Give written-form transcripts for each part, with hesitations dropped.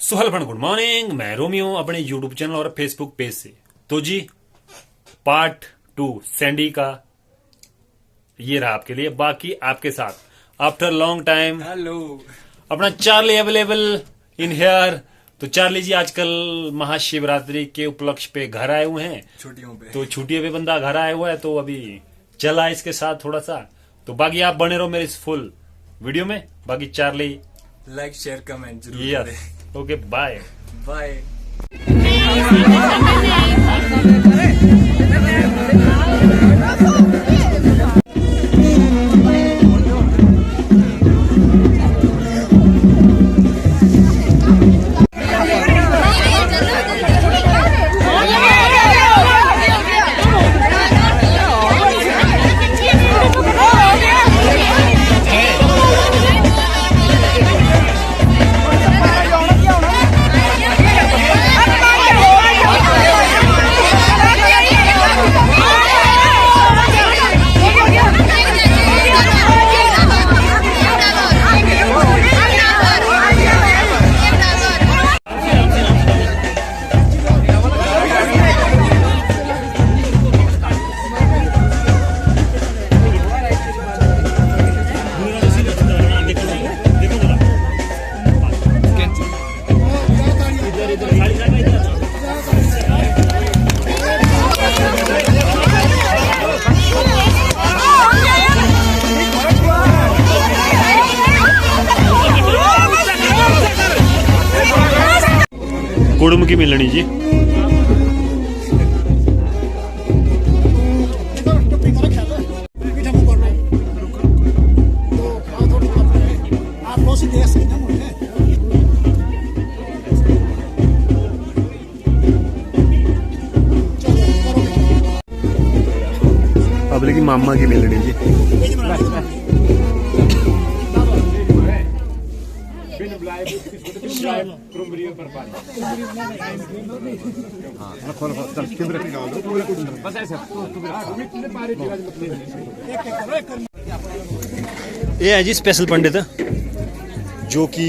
So hello friend, good morning. मैं Romeo अपने YouTube channel और फेसबुक पेज से। तो जी पार्ट 2 सैंडी का ये रहा आपके लिए। बाकी आपके साथ आफ्टर लॉन्ग टाइम हेलो अपना चार्ली अवेलेबल इन हेयर। तो चार्ली जी आजकल महाशिवरात्रि के उपलक्ष्य पे घर आए हुए हैं, छुट्टियों पे। तो छुट्टियों पे बंदा घर आया हुआ है, तो अभी चला इसके साथ थोड़ा सा। तो बाकी आप बने रहो मेरे इस फुल वीडियो में। बाकी चार्ली लाइक शेयर कमेंट जरूर यस, ओके बाय बाय। कुड़म की मिलनी जी। अब लेकिन मामा की मिलनी जी। ये है जी स्पेशल पंडित, जो कि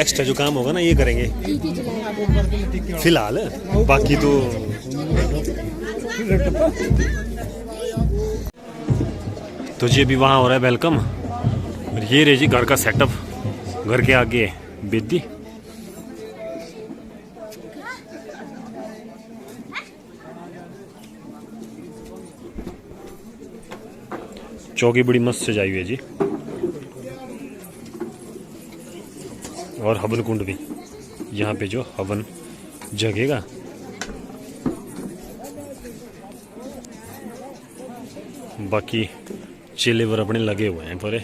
एक्स्ट्रा जो काम होगा ना ये करेंगे फिलहाल। बाकी तो जी अभी वहाँ हो रहा है वेलकम। और ये रहे जी घर का सेटअप। घर के आगे बेदी, चौकी बड़ी मस्त सजाई हुई है जी। और हवन कुंड भी, यहाँ पे जो हवन जगेगा। बाकी चेले वर अपने लगे हुए हैं पर।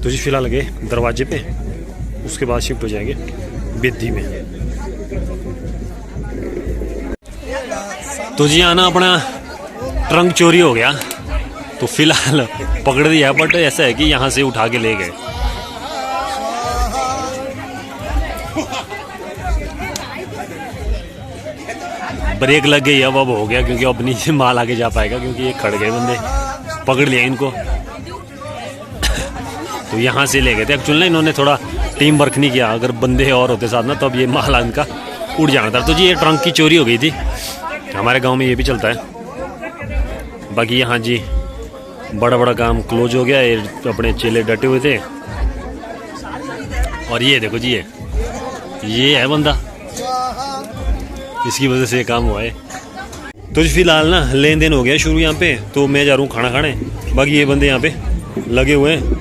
तो जी फिलहाल लगे दरवाजे पे, उसके बाद शिफ्ट हो जाएंगे बेदी में। तो जी आना अपना ट्रंक चोरी हो गया, तो फिलहाल पकड़ दिया। बट ऐसा है कि यहाँ से उठा के ले गए। ब्रेक लग गई, अब हो गया, क्योंकि अब नहीं माल आगे जा पाएगा, क्योंकि ये खड़ गए बंदे। पकड़ लिया इनको, तो यहाँ से ले गए थे। एक्चुअली ना इन्होंने थोड़ा टीम वर्क नहीं किया। अगर बंदे और होते साथ ना, तब ये माल इनका उड़ जाना था। तो जी ये ट्रंक की चोरी हो गई थी। हमारे गांव में ये भी चलता है। बाकी यहाँ जी बड़ा बड़ा काम क्लोज हो गया। ये अपने चेले डटे हुए थे। और ये देखो जी, ये है बंदा, इसकी वजह से ये काम हुआ है। तो जी फिलहाल ना लेन देन हो गया शुरू यहाँ पे। तो मैं जा रहा हूँ खाना खाने। बाकी ये बंदे यहाँ पे लगे हुए हैं।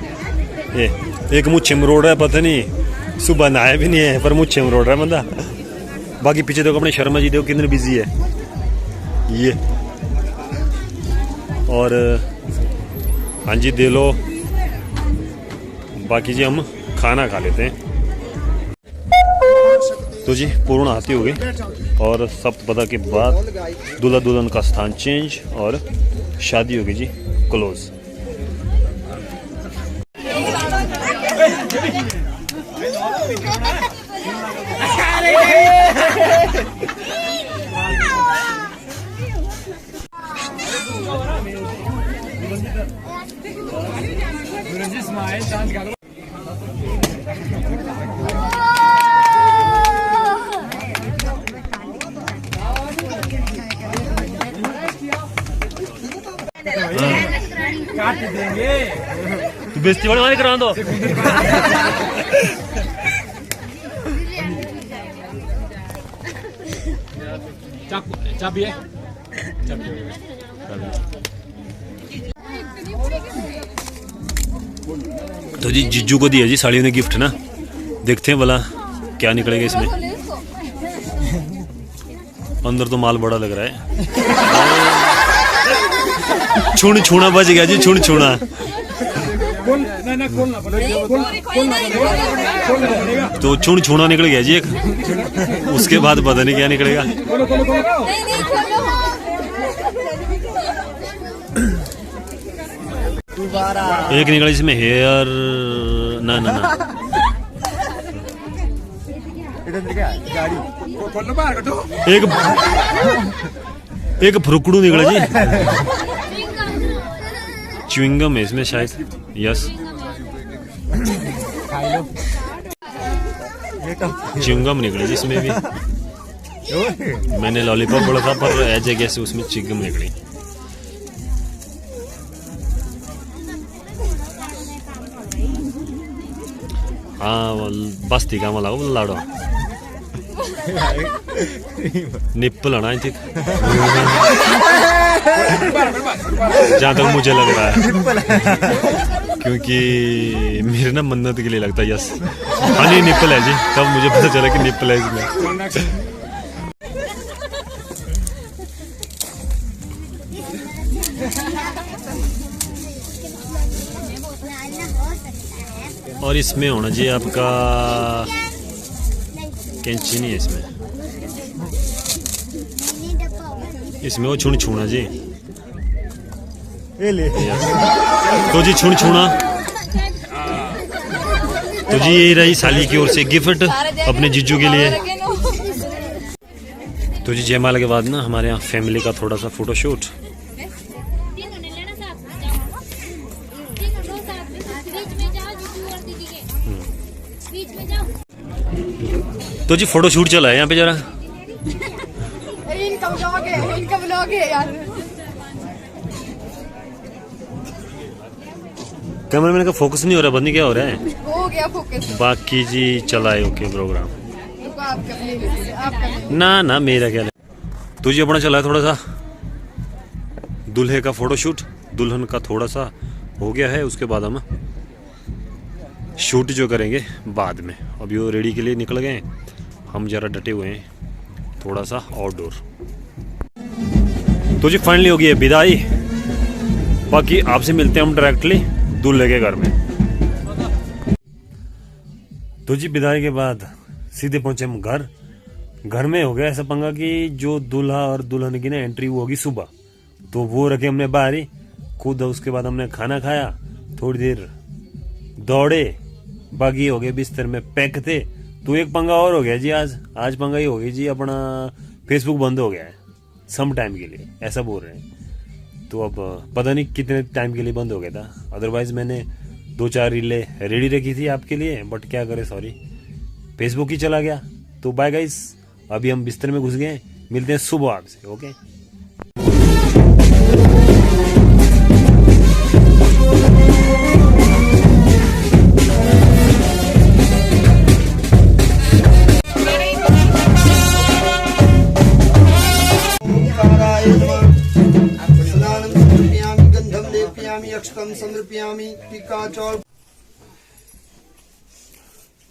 ये एक मुझे मरोड़ रहा है, पता नहीं सुबह नहाया भी नहीं है, पर मुझे मरोड़ रहा है बंदा। बाकी पीछे देखो अपने शर्मा जी, देखो कितने बिजी है ये। और हाँ जी दे लो। बाकी जी हम खाना खा लेते हैं। तो जी पूर्ण आरती हो गई और सप्तपदा के बाद दूल्हा दुल्हन का स्थान चेंज और शादी होगी जी क्लोज। तू बेइज्जती वाली करा दो। चाबी है। तो जी जीजू को दिया जी साड़ियों ने गिफ्ट ना, देखते हैं भला क्या निकलेगा इसमें। अंदर तो माल बड़ा लग रहा है। छुण छुणा बच गया जी, छुण छुणा। तो छुण छुणा निकल गया जी एक, उसके बाद पता नहीं क्या निकलेगा। एक निकला इसमें हेयर, ना ना ना, एक फ्रुकड़ू निकला जी, च्युइंगम है इसमें शायद, यस च्युइंगम निकली जी इसमें भी। मैंने लॉलीपॉप बोला था पर एज ए गेस उसमें च्युइंगम निकली। हाँ बस ठीक है, मला लाडो निप्पल है ना आई थिंक, जहाँ तक मुझे लग रहा है, क्योंकि मेरे ना मन्नत के लिए लगता है। यस हनी निप्पल है जी, तब मुझे पता चला कि निप्पल है इसमें। और इसमें होना चाहिए आपका कैंची, नहीं है इसमें वो छुण छुणा जी। तो जी छुण छुणा, तो जी ये रही साली की ओर से गिफ्ट अपने जीजू के लिए। तो जी जयमाला के बाद ना हमारे यहाँ फैमिली का थोड़ा सा फोटोशूट। तो जी फोटो शूट चला है यहाँ पे जरा। इनका ब्लॉग है यार। कैमरामैन का फोकस नहीं हो रहा, बंदी क्या हो रहा है? हो गया फोकस। बाकी जी चला है ओके प्रोग्राम। आपका ना ना मेरा क्या है। तो जी अपना चला है थोड़ा सा दूल्हे का फोटोशूट, दुल्हन का थोड़ा सा हो गया है। उसके बाद हम शूट जो करेंगे बाद में। अभी वो रेडी के लिए निकल गए, हम जरा डटे हुए हैं थोड़ा सा आउटडोर। तो जी फाइनली हो गई है विदाई। बाकी आपसे मिलते हैं हम डायरेक्टली दूल्हे के घर में। तो जी विदाई के बाद सीधे पहुंचे हम घर। घर में हो गया ऐसा पंगा कि जो दूल्हा और दुल्हन की ना एंट्री वो होगी सुबह, तो वो रखे हमने बाहर ही खुद। उसके बाद हमने खाना खाया, थोड़ी देर दौड़े, बाकी हो गए बिस्तर में पैक थे। तो एक पंगा और हो गया जी आज पंगा ही हो गई जी, अपना फेसबुक बंद हो गया है सम टाइम के लिए, ऐसा बोल रहे हैं। तो अब पता नहीं कितने टाइम के लिए बंद हो गया था। अदरवाइज मैंने 2-4 रीलें रेडी रखी थी आपके लिए, बट क्या करे सॉरी फेसबुक ही चला गया। तो बाय गाइस, अभी हम बिस्तर में घुस गए, मिलते हैं सुबह आपसे। ओके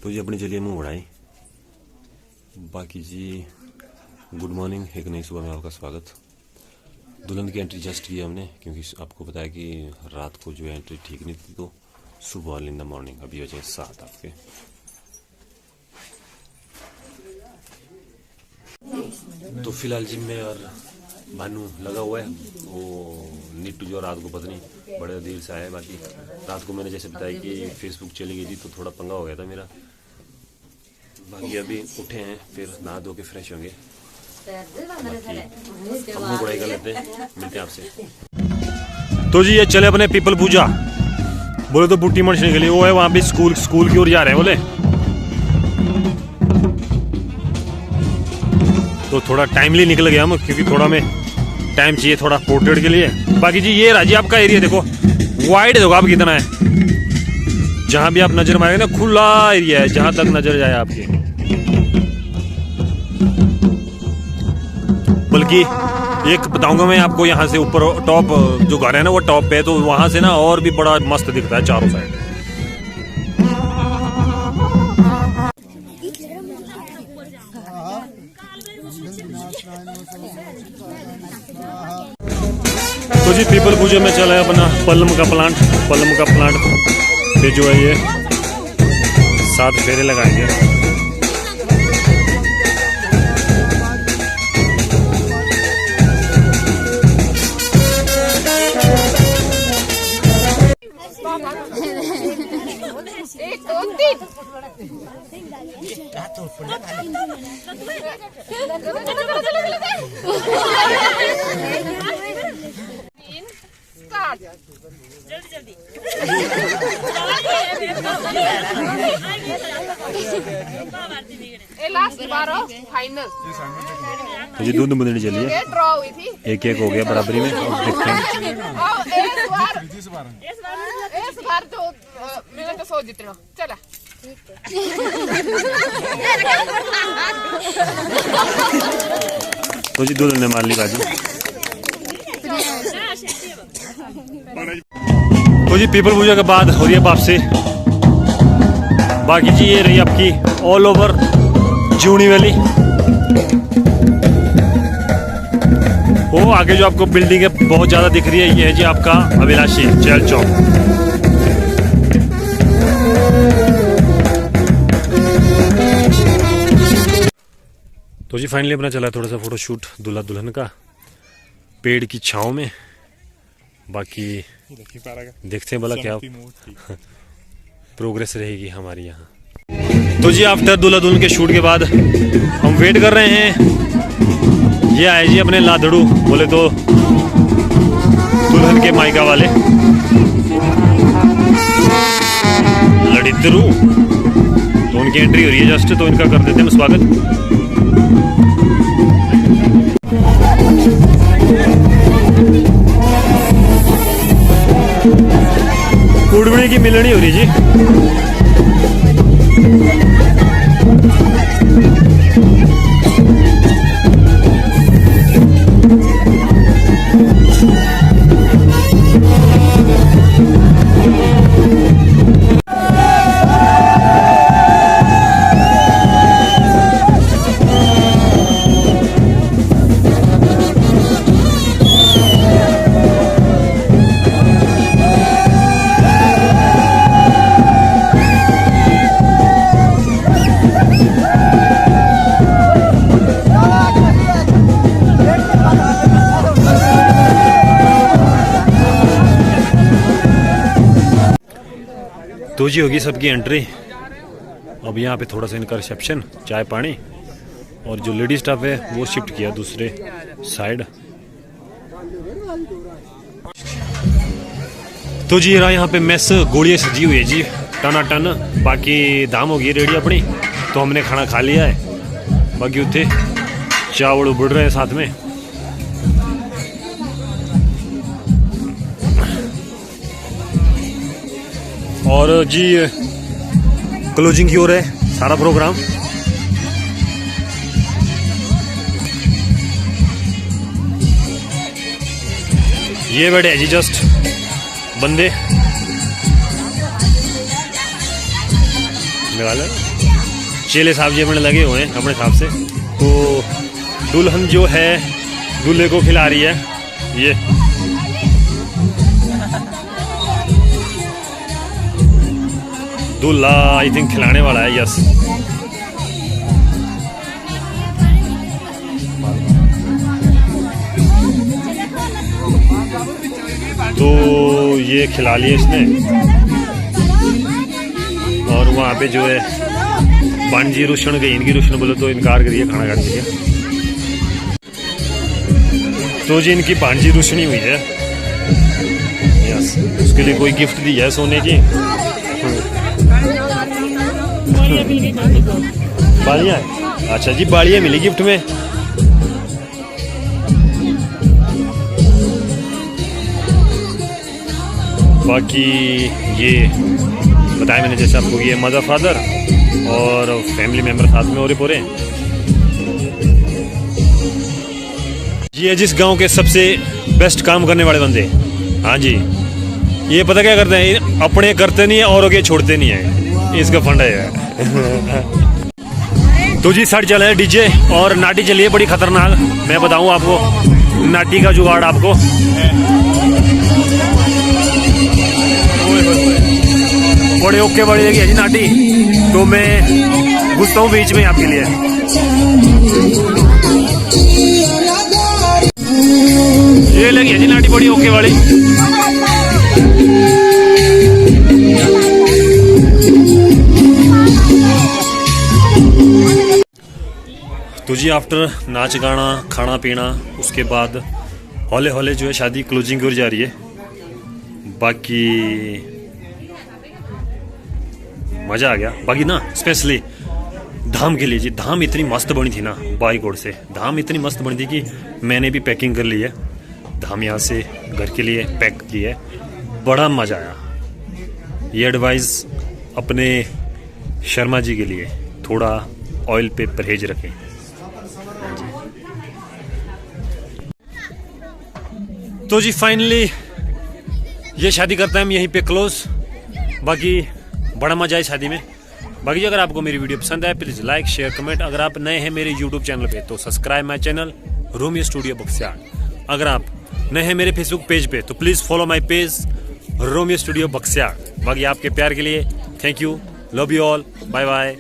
तो जी अपनी चलिए मुंह बढ़ाई। बाकी जी गुड मॉर्निंग, एक नई सुबह में आपका स्वागत। दुल्हन की एंट्री जस्ट की हमने, क्योंकि आपको पता है कि रात को जो एंट्री ठीक नहीं थी, तो सुबह इन द मॉर्निंग अभी बजे 7 आपके। तो फिलहाल जिम में और भानु लगा हुआ है। वो नीटू जो रात को पता नहीं बड़े देर से आया। बाकी रात को मैंने जैसे बताया कि फेसबुक चली गई थी, तो थोड़ा पंगा हो गया था मेरा। बाकी अभी उठे हैं, फिर नहा धो के फ्रेश होंगे, हम पढ़ाई कर लेते हैं, मिलते हैं आपसे। तो जी ये चले अपने पीपल पूजा, बोले तो बूटी मर्चने के लिए। वो है वहां पे स्कूल की ओर जा रहे हैं बोले। तो थोड़ा टाइमली निकल गया हम, क्योंकि थोड़ा में टाइम चाहिए थोड़ा पोर्ट्रेट के लिए। बाकी जी ये राजी आपका एरिया देखो, वाइड देखो आप कितना है, जहां भी आप नजर मारेंगे ना खुला एरिया है, जहां तक नजर जाए आपके। बल्कि एक बताऊंगा मैं आपको, यहाँ से ऊपर टॉप जो घर है ना वो टॉप पे है, तो वहां से ना और भी बड़ा मस्त दिखता है चारों साइड। तो जी पीपल पूजा में चला है अपना पल्लम का प्लांट पे जो है ये 7 फेरे लगाएंगे। एक दो तीन स्टार्ट। Last 12 final. तो ये दूध बंदनी चली है, ड्रॉ हुई थी, एक हो गया बराबरी में। अब देखते हैं इस बार तो मेरा तो 100 जितना चला। तो जी दूध ने मार ली बाजी। तो जी पीपल पूजा के बाद हो रही है वापसी। बाकी जी ये रही आपकी ऑल ओवर जूनी वैली। वो आगे जो आपको बिल्डिंग है बहुत ज्यादा दिख रही है, ये है जी आपका अभिलाषी जेल चौक। तो जी फाइनली अपना चला थोड़ा सा फोटोशूट दूल्हा दुल्हन का पेड़ की छांव में। बाकी देखते हैं भला क्या प्रोग्रेस रहेगी हमारी यहाँ। तो जी आफ्टर दूल्हा दुल्हन के शूट के बाद हम वेट कर रहे हैं। ये आए जी अपने लादड़ू, बोले तो दुल्हन के मायका वाले लड़ितरू। तो उनकी एंट्री हो रही है जस्ट, तो इनका कर देते हैं स्वागत। कुड़बड़ी की मिलनी हो रही जी। तो जी होगी सबकी एंट्री। अब यहाँ पे थोड़ा सा इनका रिसेप्शन, चाय पानी, और जो लेडी स्टाफ है वो शिफ्ट किया दूसरे साइड। तो जी रहा यहाँ पे मेस गोलियाँ सजी हुई है जी टना टन। बाकी दाम होगी रेडी अपनी, तो हमने खाना खा लिया है। बाकी उत्थे चावल उबड़ रहे हैं साथ में। और जी क्लोजिंग की ओर है सारा प्रोग्राम। ये बैठे हैं जी जस्ट बंदे चेले साहब जी अपने लगे हुए हैं अपने हिसाब से। तो दुल्हन जो है दूल्हे को खिला रही है ये। दूल्हा आई थिंक खिलाने वाला है, यस। तो ये खिला लिया इसने। और वहाँ पे जो है बांजी रुशन गई, इनकी रुशन बोले तो इनकार करिए खाना खाने के लिए। तो जी इनकी भांजी रुशनी हुई है, यस। उसके लिए कोई गिफ्ट दी है सोने की। बालियाँ, अच्छा जी बालियाँ मिली गिफ्ट में। बाकी ये बताया मैंने जैसे आपको, ये मदर फादर और फैमिली मेम्बर साथ में हो रहे पूरे। ये जिस गांव के सबसे बेस्ट काम करने वाले बंदे, हाँ जी, ये पता क्या करते हैं, अपने करते नहीं है औरों के छोड़ते नहीं है, इसका फंडा है। तो जी साइड चला है डीजे और नाटी चली है बड़ी खतरनाक। मैं बताऊं आपको नाटी का जुगाड़ आपको, बड़े ओके बड़ी लगी है जी नाटी। तो मैं घुसता हूँ बीच में आपके लिए। ये लगी है जी नाटी बड़ी ओके वाली। तो जी आफ्टर नाच गाना खाना पीना उसके बाद हौले हौले जो है शादी क्लोजिंग की ओर जा रही है। बाकी मज़ा आ गया। बाकी ना स्पेशली धाम के लिए जी, धाम इतनी मस्त बनी थी ना, बाई गोड़ से धाम इतनी मस्त बनी थी कि मैंने भी पैकिंग कर ली है। धाम यहाँ से घर के लिए पैक की है, बड़ा मज़ा आया। ये एडवाइस अपने शर्मा जी के लिए, थोड़ा ऑयल पे परहेज रखें। तो जी फाइनली ये शादी करता है हम यहीं पे क्लोज। बाकी बड़ा मजा है शादी में। बाकी अगर आपको मेरी वीडियो पसंद आए प्लीज लाइक शेयर कमेंट। अगर आप नए हैं मेरे यूट्यूब चैनल पे तो subscribe my channel Romeo studio Baksiyad. अगर आप नए हैं मेरे फेसबुक पेज पे तो please follow my page Romeo studio Baksiyad. बाकी आपके प्यार के लिए thank you, love you all, bye bye.